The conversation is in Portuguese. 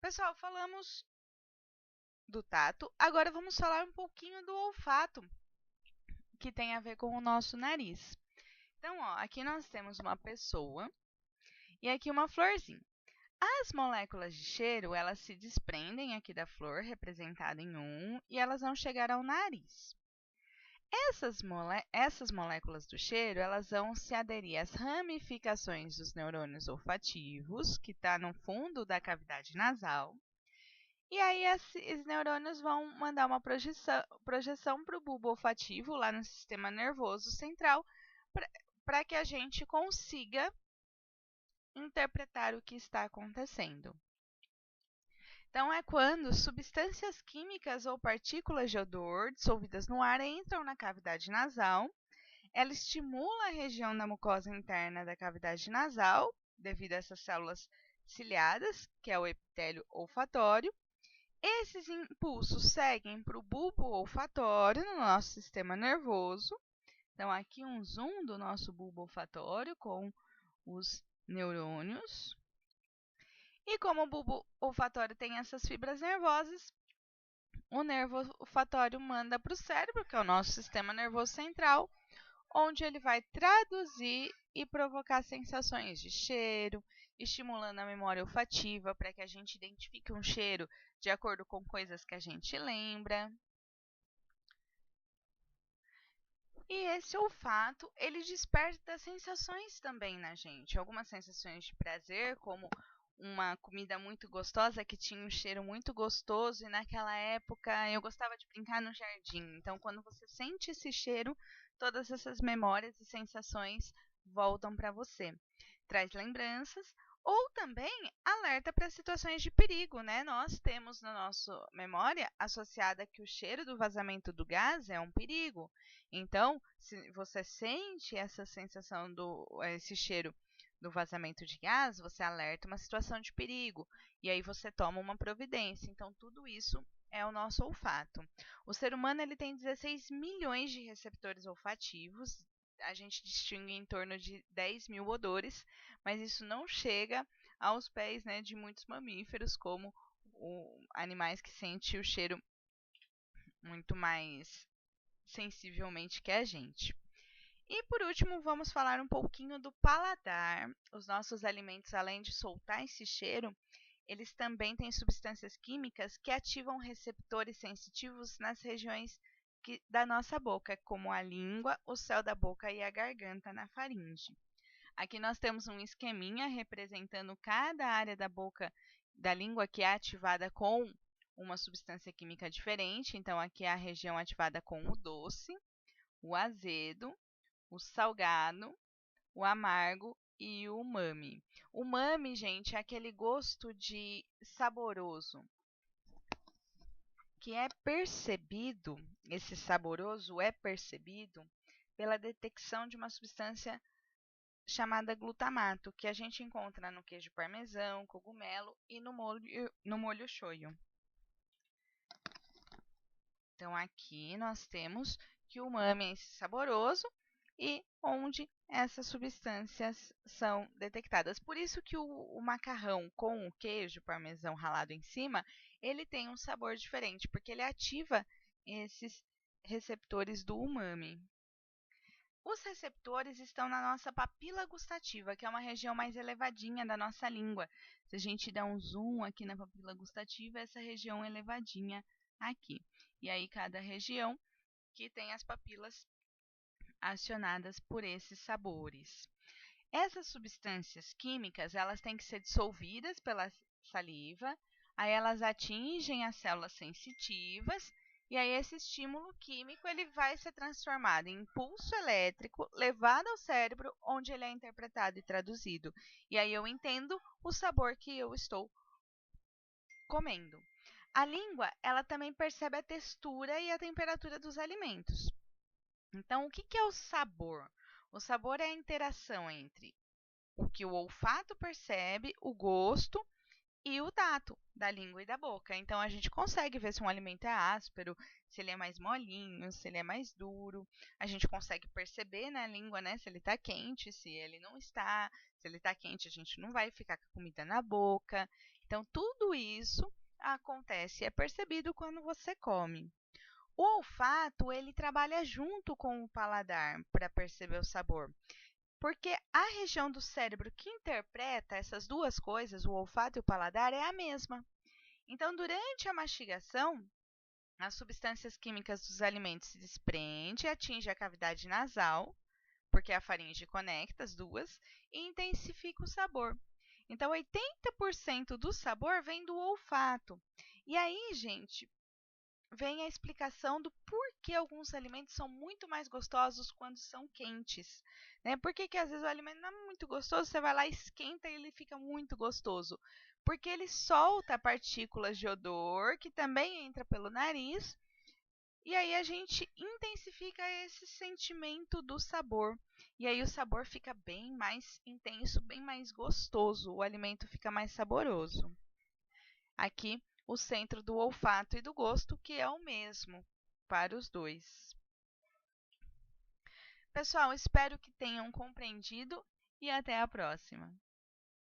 Pessoal, falamos do tato, agora vamos falar um pouquinho do olfato, que tem a ver com o nosso nariz. Então, ó, aqui nós temos uma pessoa e aqui uma florzinha. As moléculas de cheiro, elas se desprendem aqui da flor, representada em e elas vão chegar ao nariz. Essas moléculas do cheiro, elas vão se aderir às ramificações dos neurônios olfativos, que está no fundo da cavidade nasal. E aí esses neurônios vão mandar uma projeção para o bulbo olfativo, lá no sistema nervoso central, para que a gente consiga interpretar o que está acontecendo. Então, é quando substâncias químicas ou partículas de odor dissolvidas no ar entram na cavidade nasal, ela estimula a região da mucosa interna da cavidade nasal, devido a essas células ciliadas, que é o epitélio olfatório. Esses impulsos seguem para o bulbo olfatório no nosso sistema nervoso. Então, aqui um zoom do nosso bulbo olfatório com os neurônios. E como o bulbo olfatório tem essas fibras nervosas, o nervo olfatório manda para o cérebro, que é o nosso sistema nervoso central, onde ele vai traduzir e provocar sensações de cheiro, estimulando a memória olfativa para que a gente identifique um cheiro de acordo com coisas que a gente lembra. E esse olfato, ele desperta sensações também na gente. Algumas sensações de prazer, como uma comida muito gostosa que tinha um cheiro muito gostoso, e naquela época eu gostava de brincar no jardim. Então, quando você sente esse cheiro, todas essas memórias e sensações voltam para você. Traz lembranças ou também alerta para situações de perigo, né? Nós temos na nossa memória associada que o cheiro do vazamento do gás é um perigo. Então, se você sente essa sensação esse cheiro do vazamento de gás, você alerta uma situação de perigo e aí você toma uma providência. Então, tudo isso é o nosso olfato. O ser humano ele tem 16 milhões de receptores olfativos. A gente distingue em torno de 10 mil odores, mas isso não chega aos pés, né, de muitos mamíferos, como animais que sentem o cheiro muito mais sensivelmente que a gente. E por último, vamos falar um pouquinho do paladar. Os nossos alimentos, além de soltar esse cheiro, eles também têm substâncias químicas que ativam receptores sensitivos nas regiões da nossa boca, como a língua, o céu da boca e a garganta na faringe. Aqui nós temos um esqueminha representando cada área da boca, da língua que é ativada com uma substância química diferente. Então, aqui é a região ativada com o doce, o azedo, o salgado, o amargo e o umami. O umami, gente, é aquele gosto de saboroso que é percebido, esse saboroso é percebido pela detecção de uma substância chamada glutamato, que a gente encontra no queijo parmesão, cogumelo e no molho shoyu. Então, aqui nós temos que o umami é esse saboroso e onde essas substâncias são detectadas. Por isso que o macarrão com o queijo parmesão ralado em cima, ele tem um sabor diferente, porque ele ativa esses receptores do umami. Os receptores estão na nossa papila gustativa, que é uma região mais elevadinha da nossa língua. Se a gente der um zoom aqui na papila gustativa, essa região elevadinha aqui. E aí, cada região que tem as papilas acionadas por esses sabores. Essas substâncias químicas, elas têm que ser dissolvidas pela saliva, aí elas atingem as células sensitivas, e aí esse estímulo químico ele vai ser transformado em impulso elétrico, levado ao cérebro, onde ele é interpretado e traduzido. E aí eu entendo o sabor que eu estou comendo. A língua, ela também percebe a textura e a temperatura dos alimentos. Então, o que é o sabor? O sabor é a interação entre o que o olfato percebe, o gosto e o tato da língua e da boca. Então, a gente consegue ver se um alimento é áspero, se ele é mais molinho, se ele é mais duro. A gente consegue perceber na língua, né, se ele está quente, se ele não está. Se ele está quente, a gente não vai ficar com a comida na boca. Então, Então, tudo isso acontece, é percebido quando você come. O olfato, ele trabalha junto com o paladar para perceber o sabor. Porque a região do cérebro que interpreta essas duas coisas, o olfato e o paladar, é a mesma. Então, durante a mastigação, as substâncias químicas dos alimentos se desprendem e atingem a cavidade nasal, porque a faringe conecta as duas, e intensifica o sabor. Então, 80% do sabor vem do olfato. E aí, gente, vem a explicação do porquê alguns alimentos são muito mais gostosos quando são quentes. Né? Por que às vezes o alimento não é muito gostoso, você vai lá, esquenta e ele fica muito gostoso? Porque ele solta partículas de odor, que também entra pelo nariz, e aí a gente intensifica esse sentimento do sabor. E aí o sabor fica bem mais intenso, bem mais gostoso, o alimento fica mais saboroso. Aqui, o centro do olfato e do gosto, que é o mesmo para os dois. Pessoal, espero que tenham compreendido e até a próxima.